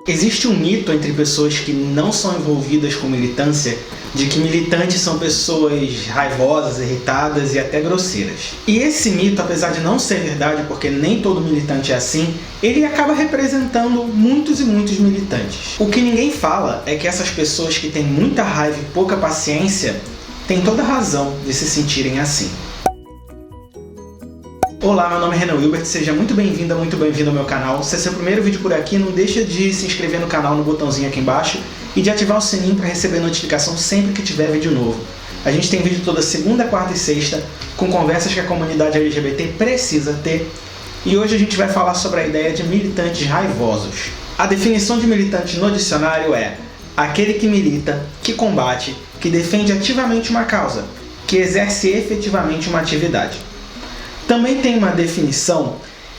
Existe um mito entre pessoas que não são envolvidas com militância de que militantes são pessoas raivosas, irritadas e até grosseiras. E esse mito, apesar de não ser verdade, porque nem todo militante é assim, ele acaba representando muitos e muitos militantes. O que ninguém fala é que essas pessoas que têm muita raiva e pouca paciência têm toda a razão de se sentirem assim. Olá, meu nome é Renan Wilbert, seja muito bem-vinda, muito bem-vindo ao meu canal. Se esse é o primeiro vídeo por aqui, não deixa de se inscrever no canal no botãozinho aqui embaixo e de ativar o sininho para receber notificação sempre que tiver vídeo novo. A gente tem vídeo toda segunda, quarta e sexta com conversas que a comunidade LGBT precisa ter. E hoje a gente vai falar sobre a ideia de militantes raivosos. A definição de militante no dicionário é aquele que milita, que combate, que defende ativamente uma causa, que exerce efetivamente uma atividade. Também tem uma definição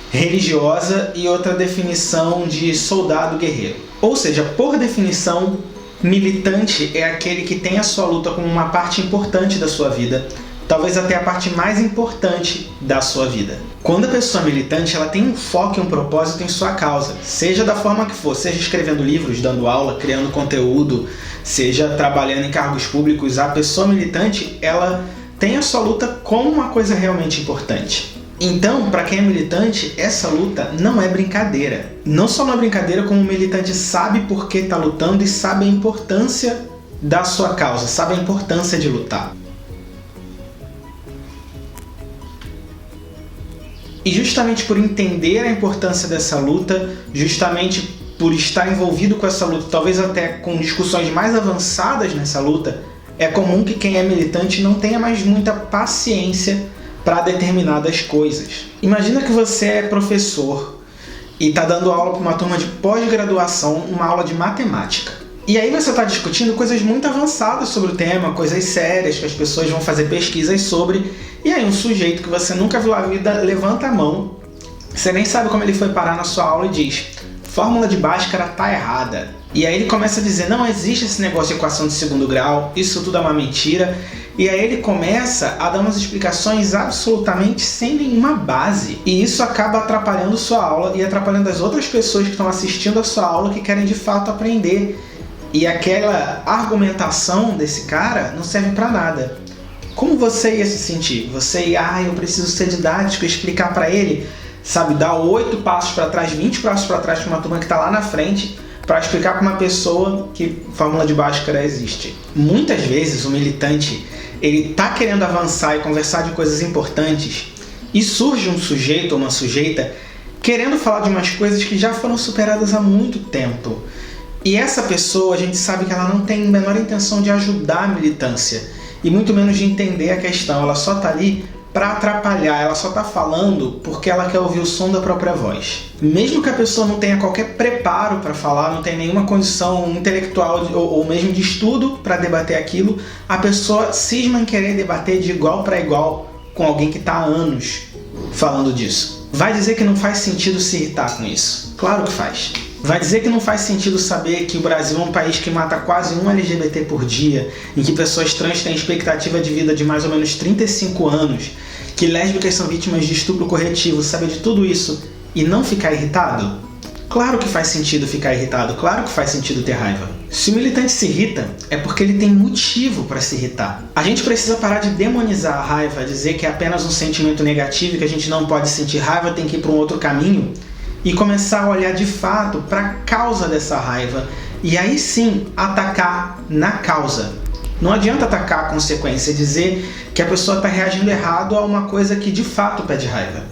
religiosa e outra definição de soldado guerreiro. Ou seja, por definição, militante é aquele que tem a sua luta como uma parte importante da sua vida, talvez até a parte mais importante da sua vida. Quando a pessoa é militante, ela tem um foco e um propósito em sua causa, seja da forma que for, seja escrevendo livros, dando aula, criando conteúdo, seja trabalhando em cargos públicos. A pessoa militante, ela tem a sua luta como uma coisa realmente importante. Então, para quem é militante, essa luta não é brincadeira. Não só não é brincadeira, como o militante sabe por que está lutando e sabe a importância da sua causa, sabe a importância de lutar. E justamente por entender a importância dessa luta, justamente por estar envolvido com essa luta, talvez até com discussões mais avançadas nessa luta, é comum que quem é militante não tenha mais muita paciência para determinadas coisas. Imagina que você é professor e está dando aula para uma turma de pós-graduação, uma aula de matemática. E aí você está discutindo coisas muito avançadas sobre o tema, coisas sérias que as pessoas vão fazer pesquisas sobre, e aí um sujeito que você nunca viu na vida levanta a mão, você nem sabe como ele foi parar na sua aula e diz: fórmula de Bhaskara está errada. E aí ele começa a dizer: não existe esse negócio de equação de segundo grau, isso tudo é uma mentira. E aí ele começa a dar umas explicações absolutamente sem nenhuma base. E isso acaba atrapalhando sua aula e atrapalhando as outras pessoas que estão assistindo a sua aula, que querem de fato aprender. E aquela argumentação desse cara não serve para nada. Como você ia se sentir? Você ia: eu preciso ser didático, explicar para ele, sabe, dar 8 passos para trás, 20 passos para trás para uma turma que está lá na frente, para explicar para uma pessoa que fórmula de Bhaskara existe. Muitas vezes o militante, ele está querendo avançar e conversar de coisas importantes e surge um sujeito ou uma sujeita querendo falar de umas coisas que já foram superadas há muito tempo. E essa pessoa, a gente sabe que ela não tem a menor intenção de ajudar a militância e muito menos de entender a questão. Ela só está ali para atrapalhar, ela só está falando porque ela quer ouvir o som da própria voz. Mesmo que a pessoa não tenha qualquer preparo para falar, não tenha nenhuma condição intelectual ou mesmo de estudo para debater aquilo, a pessoa cisma em querer debater de igual para igual com alguém que está há anos falando disso. Vai dizer que não faz sentido se irritar com isso? Claro que faz. Vai dizer que não faz sentido saber que o Brasil é um país que mata quase um LGBT por dia, em que pessoas trans têm expectativa de vida de mais ou menos 35 anos, que lésbicas são vítimas de estupro corretivo, saber de tudo isso e não ficar irritado? Claro que faz sentido ficar irritado, claro que faz sentido ter raiva. Se o militante se irrita, é porque ele tem motivo para se irritar. A gente precisa parar de demonizar a raiva, dizer que é apenas um sentimento negativo e que a gente não pode sentir raiva, tem que ir para um outro caminho, e começar a olhar de fato para a causa dessa raiva e aí sim atacar na causa. Não adianta atacar a consequência, dizer que a pessoa está reagindo errado a uma coisa que de fato pede raiva.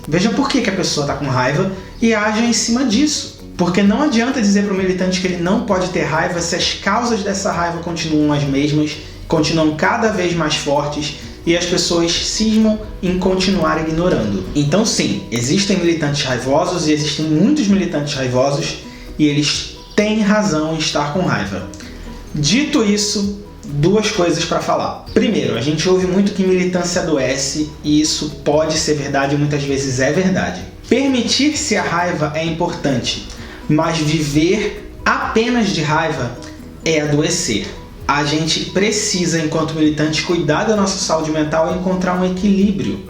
Veja por que a pessoa está com raiva e age em cima disso. Porque não adianta dizer para o militante que ele não pode ter raiva se as causas dessa raiva continuam as mesmas, continuam cada vez mais fortes, e as pessoas cismam em continuar ignorando. Então sim, existem militantes raivosos e existem muitos militantes raivosos e eles têm razão em estar com raiva. Dito isso, duas coisas para falar. Primeiro, a gente ouve muito que militância adoece e isso pode ser verdade e muitas vezes é verdade. Permitir-se a raiva é importante, mas viver apenas de raiva é adoecer. A gente precisa, enquanto militante, cuidar da nossa saúde mental e encontrar um equilíbrio.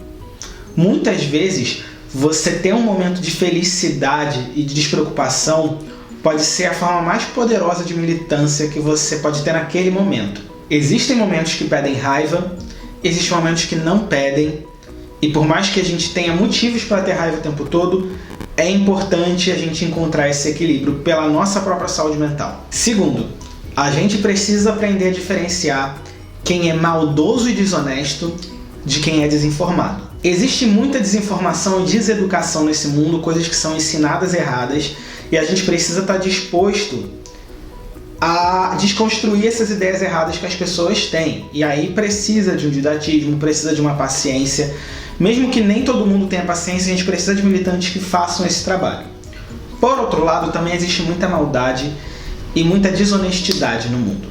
Muitas vezes, você ter um momento de felicidade e de despreocupação pode ser a forma mais poderosa de militância que você pode ter naquele momento. Existem momentos que pedem raiva, existem momentos que não pedem, e por mais que a gente tenha motivos para ter raiva o tempo todo, é importante a gente encontrar esse equilíbrio pela nossa própria saúde mental. Segundo, a gente precisa aprender a diferenciar quem é maldoso e desonesto de quem é desinformado. Existe muita desinformação e deseducação nesse mundo, coisas que são ensinadas erradas, e a gente precisa estar disposto a desconstruir essas ideias erradas que as pessoas têm. E aí precisa de um didatismo, precisa de uma paciência. Mesmo que nem todo mundo tenha paciência, a gente precisa de militantes que façam esse trabalho. Por outro lado, também existe muita maldade e muita desonestidade no mundo.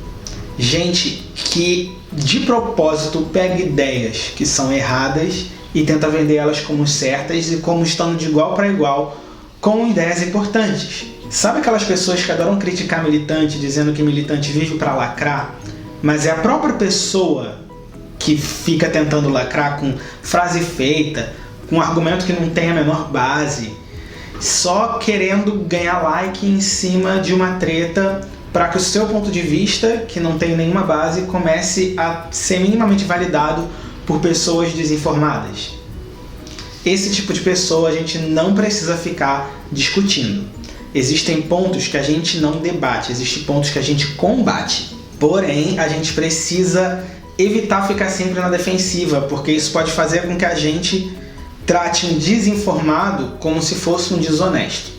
Gente que de propósito pega ideias que são erradas e tenta vender elas como certas e como estando de igual para igual com ideias importantes. Sabe aquelas pessoas que adoram criticar militante, dizendo que militante vive para lacrar, mas é a própria pessoa que fica tentando lacrar com frase feita, com argumento que não tem a menor base, só querendo ganhar like em cima de uma treta para que o seu ponto de vista, que não tem nenhuma base, comece a ser minimamente validado por pessoas desinformadas. Esse tipo de pessoa a gente não precisa ficar discutindo. Existem pontos que a gente não debate, existem pontos que a gente combate. Porém, a gente precisa evitar ficar sempre na defensiva, porque isso pode fazer com que a gente trate um desinformado como se fosse um desonesto.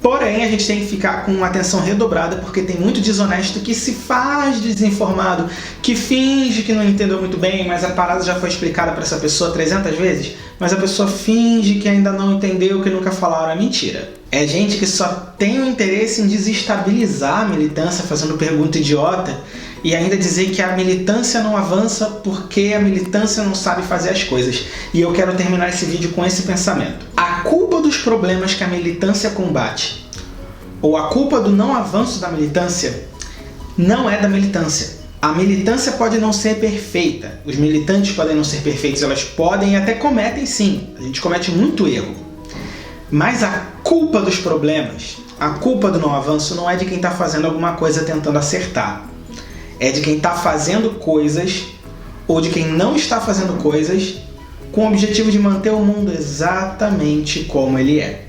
Porém, a gente tem que ficar com uma atenção redobrada, porque tem muito desonesto que se faz desinformado, que finge que não entendeu muito bem, mas a parada já foi explicada para essa pessoa 300 vezes, mas a pessoa finge que ainda não entendeu, que nunca falaram. É mentira. É gente que só tem o interesse em desestabilizar a militância, fazendo pergunta idiota, e ainda dizer que a militância não avança porque a militância não sabe fazer as coisas. E eu quero terminar esse vídeo com esse pensamento. A culpa dos problemas que a militância combate, ou a culpa do não avanço da militância, não é da militância. A militância pode não ser perfeita, os militantes podem não ser perfeitos, elas podem e até cometem sim, a gente comete muito erro. Mas a culpa dos problemas, a culpa do não avanço não é de quem está fazendo alguma coisa tentando acertar. É de quem está fazendo coisas ou de quem não está fazendo coisas com o objetivo de manter o mundo exatamente como ele é.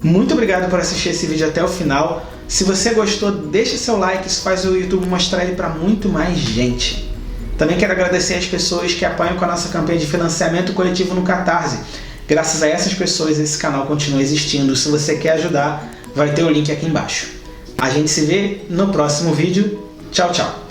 Muito obrigado por assistir esse vídeo até o final. Se você gostou, deixa seu like, isso faz o YouTube mostrar ele para muito mais gente. Também quero agradecer as pessoas que apoiam com a nossa campanha de financiamento coletivo no Catarse. Graças a essas pessoas, esse canal continua existindo. Se você quer ajudar, vai ter o link aqui embaixo. A gente se vê no próximo vídeo. Tchau, tchau!